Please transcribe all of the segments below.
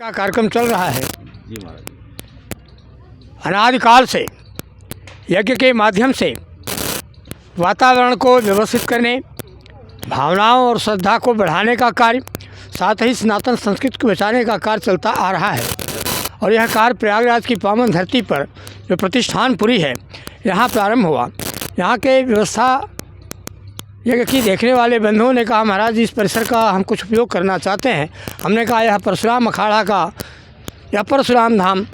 का कार्यक्रम चल रहा है। जी महाराज। अनादिकाल से यज्ञ के माध्यम से वातावरण को व्यवस्थित करने, भावनाओं और श्रद्धा को बढ़ाने का कार्य, साथ ही सनातन संस्कृति को बचाने का कार्य चलता आ रहा है। और यह कार्य प्रयागराज की पावन धरती पर जो प्रतिष्ठानपुरी है, यहाँ प्रारंभ हुआ। यहाँ के व्यवस्था यज्ञ की देखने वाले बंधुओं ने कहा, महाराज इस परिसर का हम कुछ उपयोग करना चाहते हैं। हमने कहा यह परशुराम अखाड़ा का यह परशुराम धाम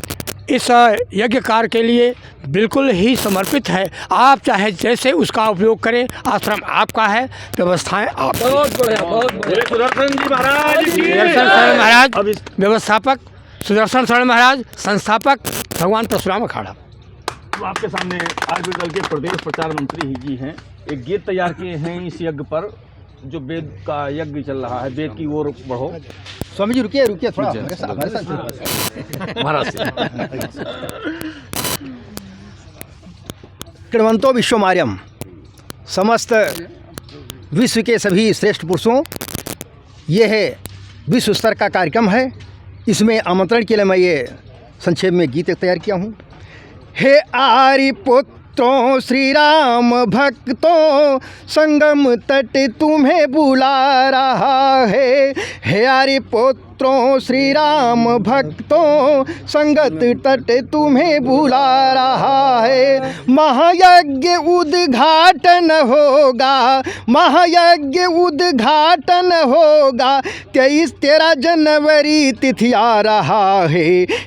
इस यज्ञ कार्य के लिए बिल्कुल ही समर्पित है। आप चाहे जैसे उसका उपयोग करें, आश्रम आपका है, व्यवस्थाएं आप। बहुत बढ़िया, बहुत बढ़िया। सुदर्शन जी महाराज की सुदर्शन शरण महाराज अब इस व्यवस्थापक, सुदर्शन शरण महाराज संस्थापक, भगवान परशुराम अखाड़ा। तो आपके सामने आयुर्वेद दल के प्रदेश प्रचार मंत्री ही जी हैं, एक गीत तैयार किए हैं इस यज्ञ पर, जो वेद का यज्ञ चल रहा है। वेद की ओर बढ़ो। स्वामी जी रुकिए रुकिए थोड़ा हमारे साथ। महाराज कृण्वन्तो विश्वमार्यम, समस्त विश्व के सभी श्रेष्ठ पुरुषों, ये है विश्व स्तर का कार्यक्रम है। इसमें आमंत्रण के लिए मैं ये संक्षेप में गीत तैयार किया हूँ। हे आर्यपुत्रों श्री राम भक्तों, संगम तट तुम्हें बुला रहा है। हे आर्यपुत्रों श्री राम भक्तों, संगत तट तुम्हें बुला रहा है। महायज्ञ उद्घाटन होगा, महायज्ञ उद्घाटन होगा, 23-13 जनवरी तिथि आ रहा है।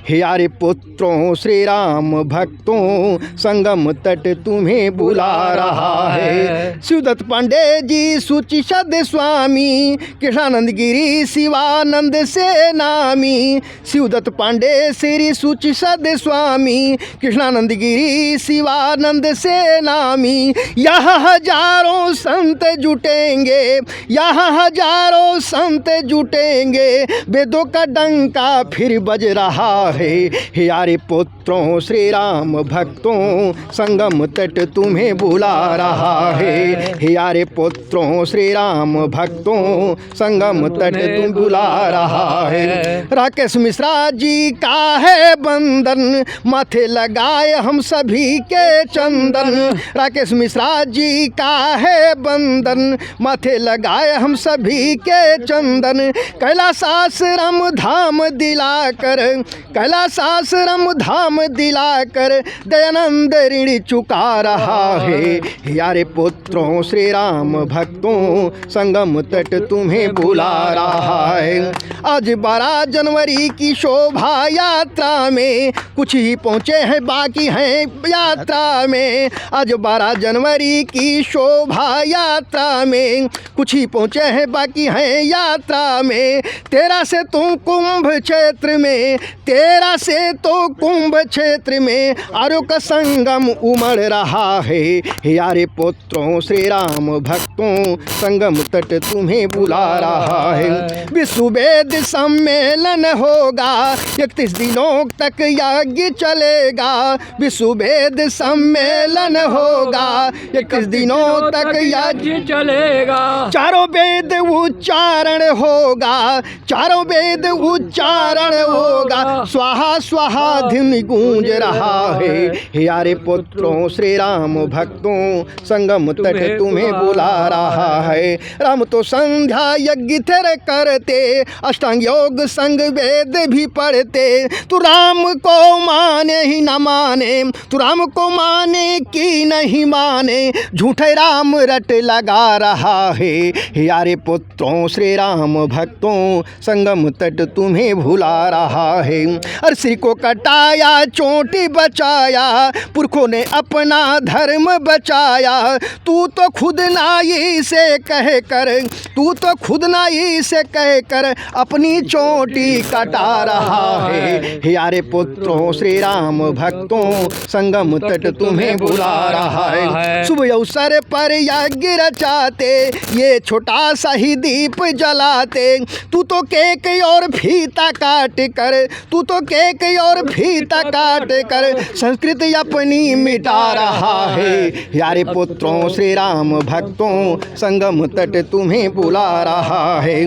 हे आर्यपुत्रों श्री राम भक्तों, संगम तट तुम्हें बुला रहा है। शिवदत्त पांडे जी, सुचिशद स्वामी, कृष्णानंद गिरी शिवानंद से नामी। शिवदत्त पांडे श्री सुचिशद स्वामी, कृष्णानंद गिरी शिवानंद से नामी। यहाँ हजारों संत जुटेंगे, यहाँ हजारों संत जुटेंगे, वेदों का डंका फिर बज रहा है। हे आर्यपुत्रों श्री राम भक्तों, संगम तट तुम्हें बुला रहा है। हे आर्यपुत्रों श्री राम भक्तों, संगम तट तुम बुला रहा है। राकेश मिश्रा जी का है बंधन, माथे लगाए हम सभी के चंदन। राकेश मिश्रा जी का है बंधन, माथे लगाए हम सभी के चंदन। कैलासाश्रम धाम दिलाकर, कैलासाश्रम धाम दिलाकर, दयानंद ऋण चुका रहा है। हे आर्यपुत्रों श्री राम भक्तों, संगम तट तुम्हें बुला रहा है। आज 12 जनवरी की शोभा यात्रा में कुछ ही पहुँचे हैं, बाकी हैं यात्रा में। आज 12 जनवरी की शोभा यात्रा में कुछ ही पहुँचे हैं, बाकी हैं यात्रा में। 13 से तो कुंभ क्षेत्र में, 13 से तो कुंभ क्षेत्र में आर्यों का संगम उमड़ रहा है। हे आर्यपुत्रों श्री राम भक्तों, संगम तट तुम्हें बुला रहा है। विश्व वेद सम्मेलन होगा, 31 दिनों तक यज्ञ चलेगा। विश्व वेद सम्मेलन होगा, 31 दिनों तक यज्ञ चलेगा। चारों वेद उच्चारण होगा, चारों वेद उच्चारण होगा, स्वाहा स्वाहा ध्वनि गूंज रहा है। हे आर्यपुत्रों श्री राम भक्तों, संगम तट तुम्हें बुला रहा है। राम तो संध्या यज्ञ थे करते, अष्टांग योग संग वेद भी पढ़ते। तू राम को माने ही न माने, तू राम को माने कि नहीं माने, झूठे राम रट लगा रहा है। हे आर्यपुत्रों श्री राम भक्तों, संगम तट तुम्हें भुला रहा है। और सिर को कटाया चोटी बचाया, पुरखों ने अपना धर्म बचाया। तू तो खुद नाई से कह कर, तू तो खुद नाई से कह कर अपनी चोटी कटा रहा है। हे आर्यपुत्रों श्री राम भक्तों, संगम तट तुम्हें बुला रहा है। शुभ अवसर पर यज्ञ रचाते, ये छोटा सा ही दीप जलाते। तू तो केक और फीता काट कर, तू तो केक और फीता काट कर संस्कृति अपनी मिटा रहा है। हे आर्यपुत्रों श्री राम भक्तों, संगम तट तुम्हें बुला रहा है।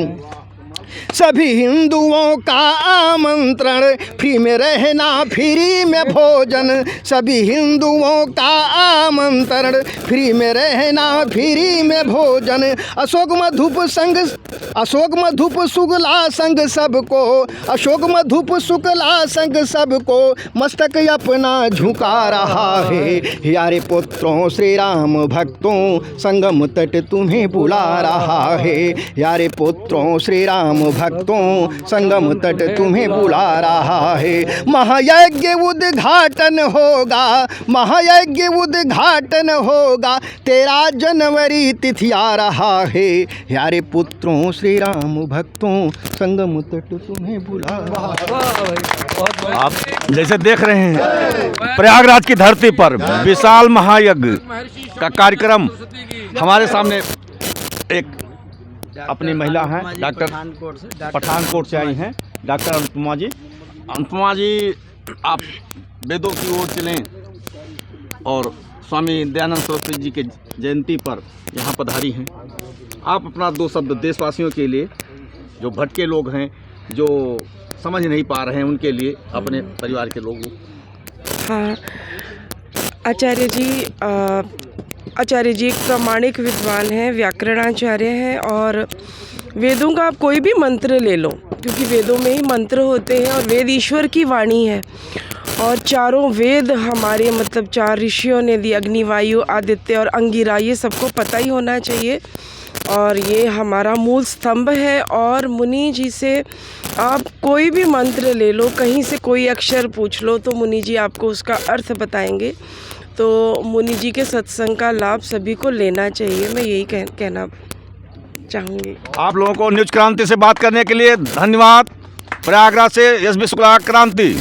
सभी हिंदुओं का आमंत्रण, फ्री में रहना फ्री में भोजन। सभी हिंदुओं का आमंत्रण, फ्री में रहना फ्री में भोजन। अशोक मधुप संग, अशोक मधुप शुक्ला संग सबको, अशोक मधुप शुक्ला संग सबको मस्तक अपना झुका रहा है। यारे पुत्रों श्री राम भक्तों, संगम तट तुम्हें बुला रहा है। यारे पुत्रों श्री राम भक्तों, संगम तट तुम्हें बुला रहा है। महायज्ञ उद्घाटन होगा, महायज्ञ उद्घाटन होगा, 13 जनवरी तिथि आ रहा है। यारे पुत्रों श्री राम भक्तों, संगम तट तुम्हें बुला रहा है। आप जैसे देख रहे हैं प्रयागराज की धरती पर विशाल महायज्ञ का कार्यक्रम, हमारे सामने एक अपनी महिला हैं, डॉक्टर पठानकोट से आई हैं, डॉक्टर अनुपमा जी। अनुपमा जी, आप वेदों की ओर चलें और स्वामी दयानंद सरस्वती जी के जयंती पर यहाँ पधारी हैं। आप अपना 2 शब्द देशवासियों के लिए, जो भटके लोग हैं, जो समझ नहीं पा रहे हैं, उनके लिए, अपने परिवार के लोगों। हाँ आचार्य जी एक प्रामाणिक विद्वान हैं, व्याकरणाचार्य हैं, और वेदों का आप कोई भी मंत्र ले लो, क्योंकि वेदों में ही मंत्र होते हैं और वेद ईश्वर की वाणी है। और चारों वेद हमारे मतलब 4 ऋषियों ने दी, अग्नि, वायु, आदित्य और अंगिरा, ये सबको पता ही होना चाहिए। और ये हमारा मूल स्तंभ है। और मुनि जी से आप कोई भी मंत्र ले लो, कहीं से कोई अक्षर पूछ लो, तो मुनि जी आपको उसका अर्थ बताएंगे। तो मुनि जी के सत्संग का लाभ सभी को लेना चाहिए, मैं यही कहना चाहूँगी। आप लोगों को न्यूज क्रांति से बात करने के लिए धन्यवाद। प्रयागराज से एस बी शुक्ला, क्रांति।